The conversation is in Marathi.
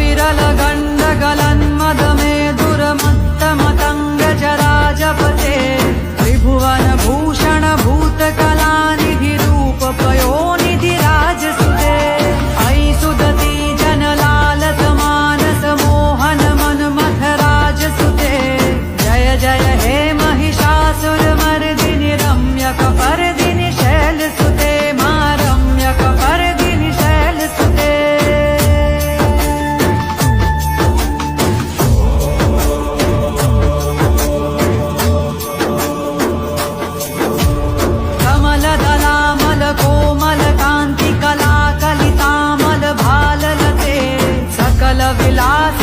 विरल गंड गलन्मद में दुर्मत्त मतंग जराजपते त्रिभुवन भूषण भूत कलानिधि रूप पयोनिधि राजसुते ऐ सुदती जन लालत मानस मोहन मन मथ राजसुते जय जय हे महिषासुर मर्दिनि रम्यक पर्दिनि शैलसुते मा रम्यक पर्दिनि शैलसुते कमलदलामल कोमल कान्ति कला कलितामल भाललते सकल विलास